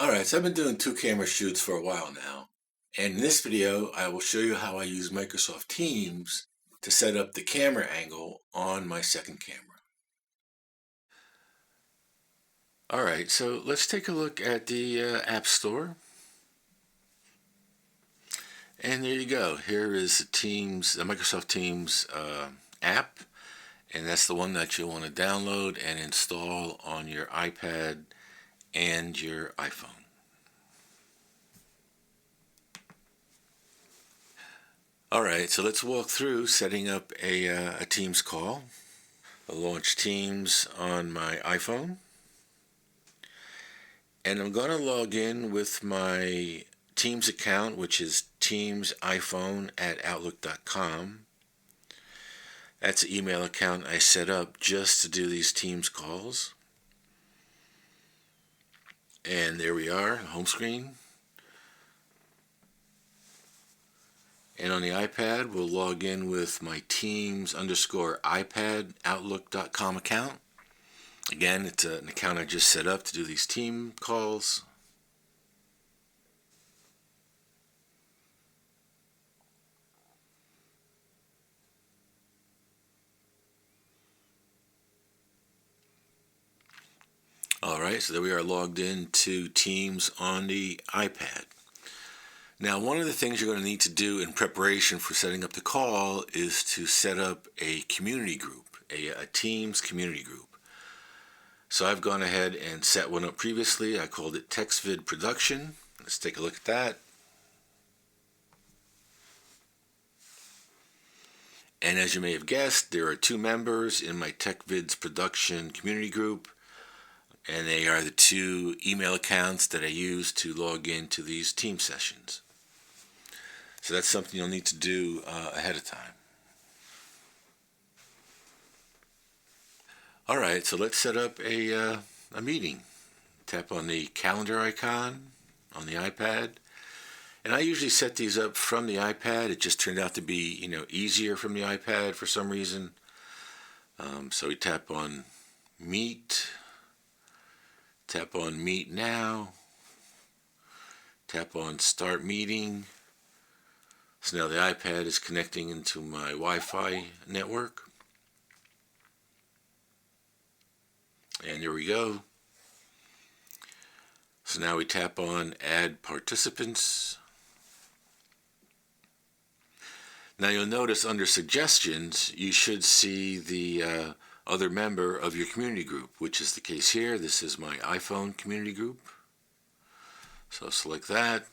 Alright, so I've been doing 2 camera shoots for a while now, and in this video I will show you how I use Microsoft Teams to set up the camera angle on my second camera. Alright, so let's take a look at the App Store. And there you go. Here is the Microsoft Teams app, and that's the one that you'll want to download and install on your iPad and your iPhone. Alright, so let's walk through setting up a Teams call. I'll launch Teams on my iPhone, and I'm going to log in with my Teams account, which is teamsiphone@outlook.com. That's the email account I set up just to do these Teams calls. And there we are, home screen. And on the iPad, we'll log in with my Teams_iPad@outlook.com account. Again, it's an account I just set up to do these team calls. Alright, so there we are logged into Teams on the iPad. Now, one of the things you're going to need to do in preparation for setting up the call is to set up a community group, a Teams community group. So I've gone ahead and set one up previously. I called it TextVid Production. Let's take a look at that. And as you may have guessed, there are 2 members in my TechVids Production community group, and they are the 2 email accounts that I use to log into these team sessions. So that's something you'll need to do ahead of time. Alright, so let's set up a meeting. Tap on the calendar icon on the iPad. And I usually set these up from the iPad. It just turned out to be, easier from the iPad for some reason. So we tap on Meet. Tap on Meet Now. Tap on Start Meeting. So now the iPad is connecting into my Wi-Fi network. And there we go. So now we tap on Add Participants. Now you'll notice under Suggestions, you should see the other member of your community group, which is the case here. This is my iPhone community group. So select that.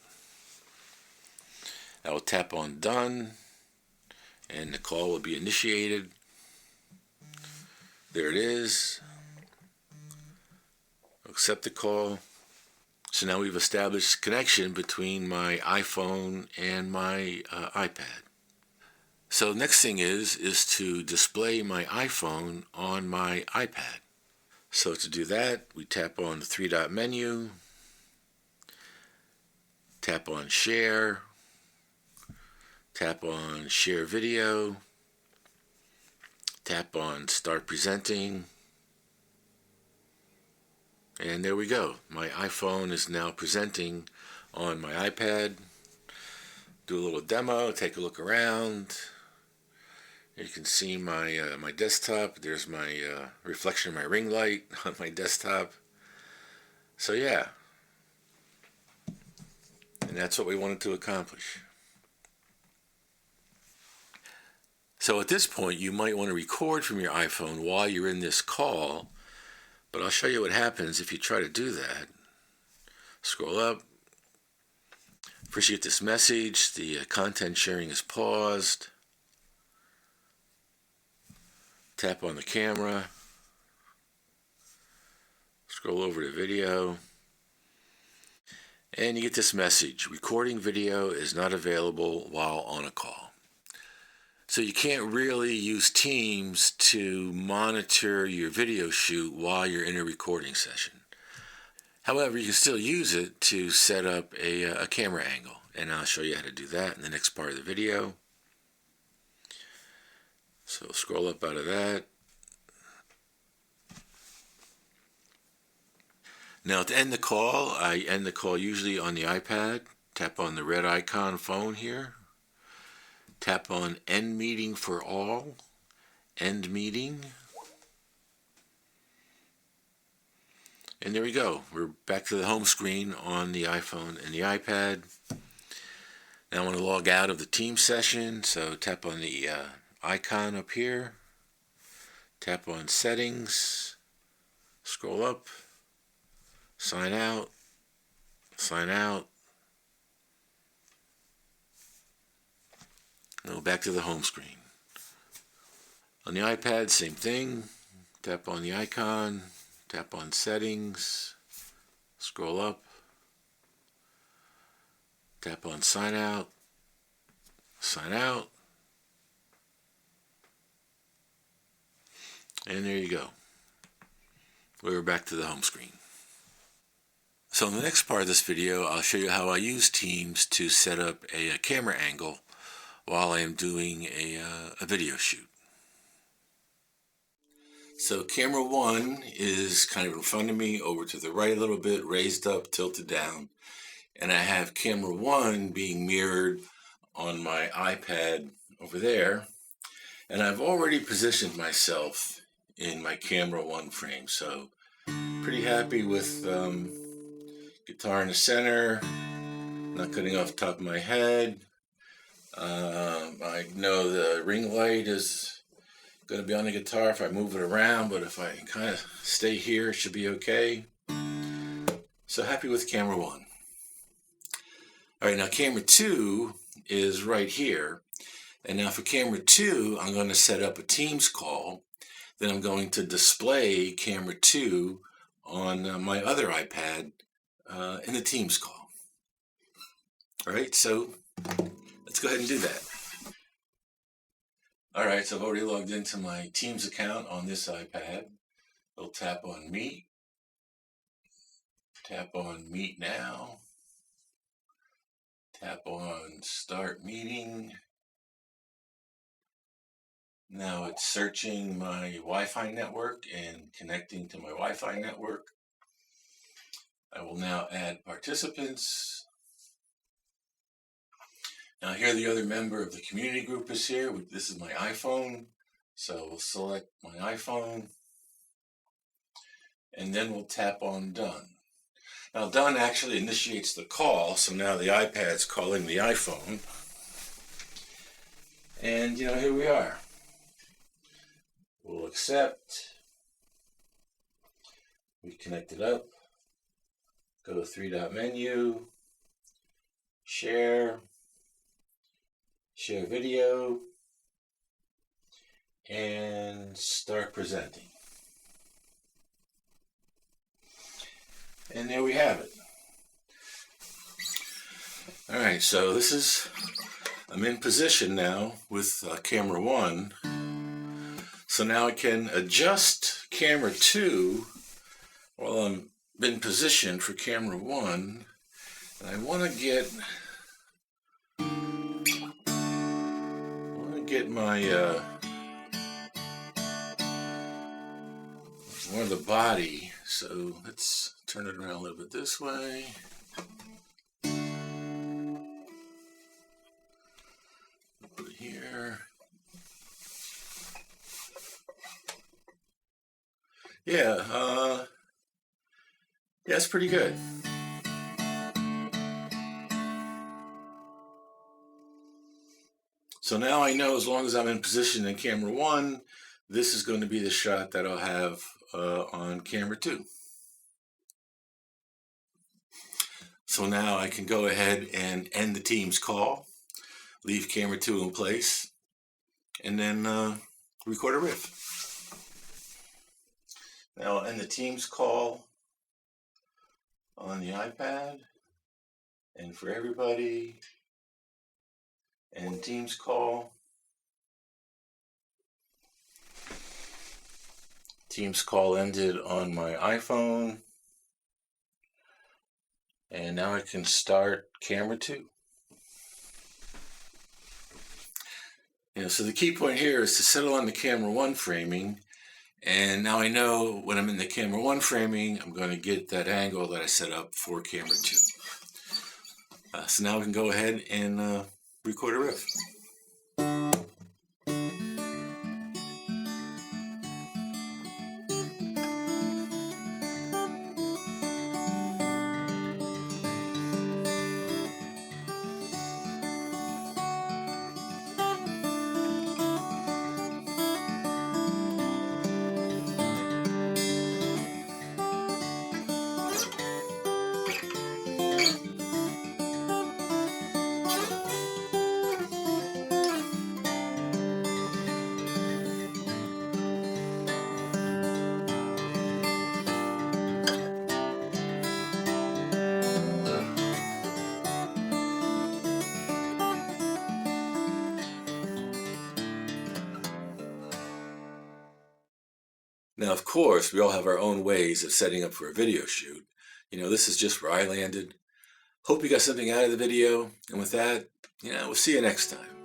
I will tap on Done, and the call will be initiated. There it is. Accept the call. So now we've established connection between my iPhone and my iPad. So the next thing is to display my iPhone on my iPad. So to do that, we tap on the 3-dot menu, tap on Share, tap on Share Video, tap on Start Presenting, and there we go. My iPhone is now presenting on my iPad. Do a little demo, take a look around. You can see my my desktop. There's my reflection of my ring light on my desktop. So yeah, and that's what we wanted to accomplish. So at this point, you might want to record from your iPhone while you're in this call, but I'll show you what happens if you try to do that. Scroll up. First you get this message, the content sharing is paused. Tap on the camera. Scroll over to video. And you get this message, recording video is not available while on a call. So you can't really use Teams to monitor your video shoot while you're in a recording session. However, you can still use it to set up a camera angle, and I'll show you how to do that in the next part of the video. So scroll up out of that. Now to end the call, I end the call usually on the iPad. Tap on the red icon phone here. Tap on End Meeting for All. End Meeting. And there we go. We're back to the home screen on the iPhone and the iPad. Now I want to log out of the team session, so tap on the icon up here. Tap on Settings. Scroll up. Sign out. Sign out. Go back to the home screen. On the iPad, same thing. Tap on the icon. Tap on Settings. Scroll up. Tap on Sign Out. Sign out. And there you go. We're back to the home screen. So in the next part of this video, I'll show you how I use Teams to set up a camera angle while I am doing a video shoot. So camera 1 is kind of in front of me, over to the right a little bit, raised up, tilted down. And I have camera 1 being mirrored on my iPad over there. And I've already positioned myself in my camera 1 frame. So pretty happy with guitar in the center, not cutting off the top of my head. I know the ring light is going to be on the guitar if I move it around, but if I kind of stay here, it should be okay. So happy with camera 1. All right, now camera 2 is right here. And now for camera 2, I'm going to set up a Teams call. Then I'm going to display camera 2 on my other iPad in the Teams call. All right, so let's go ahead and do that. All right, so I've already logged into my Teams account on this iPad. I'll tap on Meet. Tap on Meet Now. Tap on Start Meeting. Now it's searching my Wi-Fi network and connecting to my Wi-Fi network. I will now add participants. Now here the other member of the community group is here. This is my iPhone. So we'll select my iPhone. And then we'll tap on Done. Now Done actually initiates the call. So now the iPad's calling the iPhone. And here we are. We'll accept. We connect it up. Go to 3-dot menu. Share. Share video, and start presenting. And there we have it. All right, so I'm in position now with camera 1. So now I can adjust camera 2 while I'm in position for camera 1. And I want to get my one of the body, so let's turn it around a little bit this way. Put it here. Yeah, it's pretty good. So now I know as long as I'm in position in camera 1, this is going to be the shot that I'll have on camera 2. So now I can go ahead and end the Teams call, leave camera 2 in place, and then record a riff. Now I'll end the Teams call on the iPad, and for everybody, and Teams call. Teams call ended on my iPhone. And now I can start camera 2. So the key point here is to settle on the camera 1 framing And now I know when I'm in the camera 1 framing, I'm going to get that angle that I set up for camera 2. So now we can go ahead and record a riff. Now, of course, we all have our own ways of setting up for a video shoot. This is just where I landed. Hope you got something out of the video. And with that, we'll see you next time.